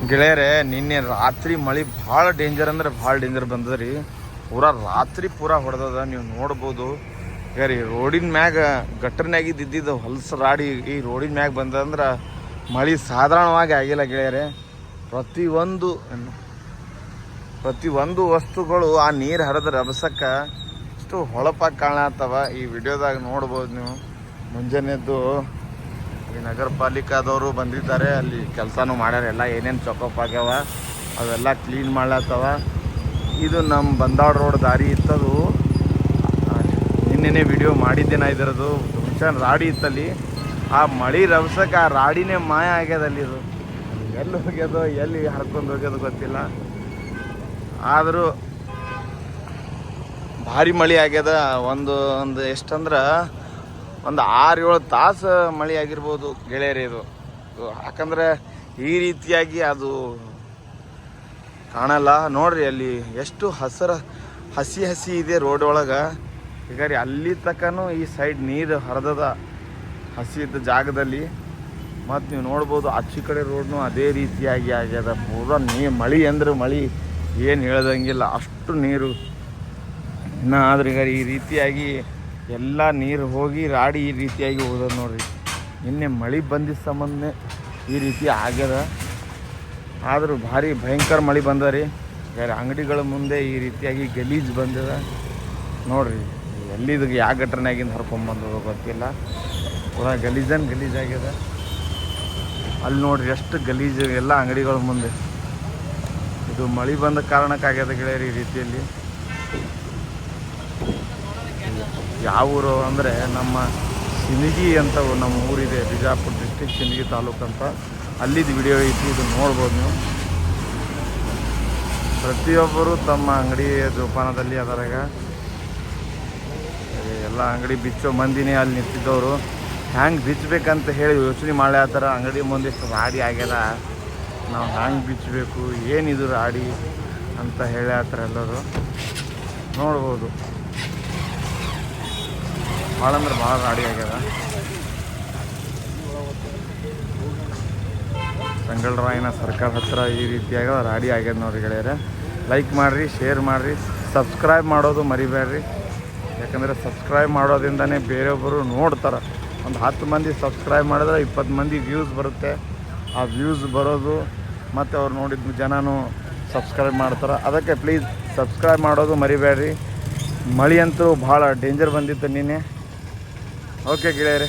ಗೆಳೆಯರೆ ನಿನ್ನೆ ರಾತ್ರಿ ಮಳೆ ಭಾಳ ಡೇಂಜರ್ ಅಂದ್ರೆ ಭಾಳ ಡೇಂಜರ್ ಬಂದದ್ರಿ. ರಾತ್ರಿ ಪೂರಾ ಹೊಡೆದದ. ನೀವು ನೋಡ್ಬೋದು. ಈಗ ರೀ ರೋಡಿನ ಮ್ಯಾಗ ಗಟ್ಟರ್ನಾಗಿದ್ದು ಹೊಲಸು ರಾಡಿ ಈ ರೋಡಿನ ಮ್ಯಾಗ ಬಂದಂದ್ರೆ ಮಳೆ ಸಾಧಾರಣವಾಗಿ ಆಗಿಲ್ಲ ಗೆಳೆಯರೆ. ಪ್ರತಿಯೊಂದು ವಸ್ತುಗಳು ಆ ನೀರು ಹರಿದ್ರೆ ರಭಸಕ್ಕೆ ಅಷ್ಟು ಹೊಳಪಾಗಿ ಕಾಣತ್ತವ. ಈ ವಿಡಿಯೋದಾಗ ನೋಡ್ಬೋದು ನೀವು. ಮುಂಜಾನೆದ್ದು ಈ ನಗರ ಪಾಲಿಕಾದವರು ಬಂದಿದ್ದಾರೆ, ಅಲ್ಲಿ ಕೆಲಸನೂ ಮಾಡ್ಯಾರ. ಎಲ್ಲ ಏನೇನು ಚೊಕಪ್ ಆಗ್ಯಾವ ಅವೆಲ್ಲ ಕ್ಲೀನ್ ಮಾಡ್ಲತ್ತವ. ಇದು ನಮ್ಮ ಬಂದಾಳ ರೋಡ್ ದಾರಿ ಇತ್ತದು. ನಿನ್ನೆ ವಿಡಿಯೋ ಮಾಡಿದ್ದೇನೆ ಇದರದು. ಮುಂಚಾನೆ ರಾಡಿ ಇತ್ತಲ್ಲಿ. ಆ ಮಳೆ ರಭಸಕ್ಕೆ ಆ ರಾಡಿನೇ ಮಾಯ ಆಗ್ಯದಲ್ಲಿ. ಇದು ಎಲ್ಲಿ ಹೋಗ್ಯದೋ ಎಲ್ಲಿ ಹರ್ಕೊಂಡು ಹೋಗ್ಯದೋ ಗೊತ್ತಿಲ್ಲ. ಆದರೂ ಭಾರಿ ಮಳೆ ಆಗ್ಯದ. ಒಂದು ಎಷ್ಟಂದ್ರೆ ಒಂದು 6-7 ತಾಸು ಮಳೆ ಆಗಿರ್ಬೋದು ಗೆಳೆಯರಿ. ಇದು ಯಾಕಂದರೆ ಈ ರೀತಿಯಾಗಿ ಅದು ಕಾಣಲ್ಲ ನೋಡ್ರಿ. ಅಲ್ಲಿ ಎಷ್ಟು ಹಸಿ ಇದೆ ರೋಡ್ ಒಳಗೆ. ಈಗ ರೀ ಅಲ್ಲಿ ತನಕನೂ ಈ ಸೈಡ್ ನೀರು ಹರಿದದ ಹಸಿ ಇದ್ದ ಜಾಗದಲ್ಲಿ. ಮತ್ತು ನೀವು ನೋಡ್ಬೋದು ಆಚೆ ಕಡೆ ರೋಡ್ನು ಅದೇ ರೀತಿಯಾಗಿ ಆಗ್ಯದ. ಪೂರ ಮಳೆ ಅಂದ್ರೆ ಮಳೆ ಏನು ಹೇಳ್ದಂಗಿಲ್ಲ, ಅಷ್ಟು ನೀರು. ಇನ್ನು ಆದ್ರೆ ಈಗ ಈ ರೀತಿಯಾಗಿ ಎಲ್ಲ ನೀರು ಹೋಗಿ ರಾಡಿ ಈ ರೀತಿಯಾಗಿ ಹೋಗೋದು ನೋಡ್ರಿ. ನಿನ್ನೆ ಮಳೆ ಬಂದಿದ್ದ ಸಂಬಂಧನೇ ಈ ರೀತಿ ಆಗ್ಯದ. ಆದರೂ ಭಾರಿ ಭಯಂಕರ ಮಳೆ ಬಂದ ರೀ. ಬೇರೆ ಅಂಗಡಿಗಳ ಮುಂದೆ ಈ ರೀತಿಯಾಗಿ ಗಲೀಜು ಬಂದಿದೆ ನೋಡ್ರಿ. ಎಲ್ಲಿದು ಯಾವ ಗಟ್ರನಾಗಿಂದ ಹರ್ಕೊಂಬಂದದೋ ಗೊತ್ತಿಲ್ಲ. ಪೂರಾ ಗಲೀಜಾಗ್ಯದ. ಅಲ್ಲಿ ನೋಡ್ರಿ ಎಷ್ಟು ಗಲೀಜು ಎಲ್ಲ ಅಂಗಡಿಗಳ ಮುಂದೆ. ಇದು ಮಳೆ ಬಂದ ಕಾರಣಕ್ಕಾಗ್ಯದ ಗೆಳೆಯರಿ ಈ ರೀತಿಯಲ್ಲಿ. ಯಾವ ಊರು ಅಂದರೆ ನಮ್ಮ ಸಿಂದಗಿ ಅಂತ ನಮ್ಮ ಊರಿದೆ, ಬಿಜಾಪುರ ಡಿಸ್ಟಿಕ್ ಸಿಂದಗಿ ತಾಲೂಕು ಅಂತ. ಅಲ್ಲಿದ್ದು ವಿಡಿಯೋ ಐತಿ, ಇದು ನೋಡ್ಬೋದು ನೀವು. ಪ್ರತಿಯೊಬ್ಬರು ತಮ್ಮ ಅಂಗಡಿ ಜೋಪಾನದಲ್ಲಿ ಅದರಾಗ ಎಲ್ಲ ಅಂಗಡಿ ಬಿಚ್ಚೋ ಮಂದಿನೇ ಅಲ್ಲಿ ನಿಂತಿದ್ದವರು. ಹ್ಯಾಂಗೆ ಬಿಚ್ಚಬೇಕಂತ ಹೇಳಿ ಯೋಚನೆ ಮಾಡಿ ಆ ಥರ ಅಂಗಡಿ ಮುಂದೆ ರಾಡಿ ಆಗ್ಯದ. ನಾವು ಹ್ಯಾಂಗೆ ಬಿಚ್ಚಬೇಕು, ಏನಿದು ರಾಡಿ ಅಂತ ಹೇಳಿ ಆ ಥರ ಎಲ್ಲರೂ ನೋಡ್ಬೋದು. ಭಾಳ ಅಂದ್ರೆ ಭಾಳ ರಾಡಿ ಆಗ್ಯದ. ಸಂಗೊಳ್ರಾಯನ ಸರ್ಕಾರ ಹತ್ರ ಈ ರೀತಿಯಾಗ ರಾಡಿ ಆಗ್ಯದ ನೋಡ್ರಿ ಗೆಳೆಯರೆ. ಲೈಕ್ ಮಾಡಿರಿ, ಶೇರ್ ಮಾಡಿರಿ, ಸಬ್ಸ್ಕ್ರೈಬ್ ಮಾಡೋದು ಮರಿಬೇಡ್ರಿ. ಯಾಕಂದರೆ ಸಬ್ಸ್ಕ್ರೈಬ್ ಮಾಡೋದ್ರಿಂದನೇ ಬೇರೆಯೊಬ್ಬರು ನೋಡ್ತಾರೆ. ಒಂದು 10 ಮಂದಿ ಸಬ್ಸ್ಕ್ರೈಬ್ ಮಾಡಿದ್ರೆ 20 ಮಂದಿ ವ್ಯೂಸ್ ಬರುತ್ತೆ. ಆ ವ್ಯೂಸ್ ಬರೋದು ಮತ್ತು ಅವ್ರು ನೋಡಿದ ಜನನೂ ಸಬ್ಸ್ಕ್ರೈಬ್ ಮಾಡ್ತಾರೆ. ಅದಕ್ಕೆ ಪ್ಲೀಸ್ ಸಬ್ಸ್ಕ್ರೈಬ್ ಮಾಡೋದು ಮರಿಬೇಡ್ರಿ. ಮಳೆ ಅಂತೂ ಭಾಳ ಡೇಂಜರ್ ಬಂದಿತ್ತು ನಿನ್ನೆ. ಓಕೆ ಗೆಳೆಯರೆ.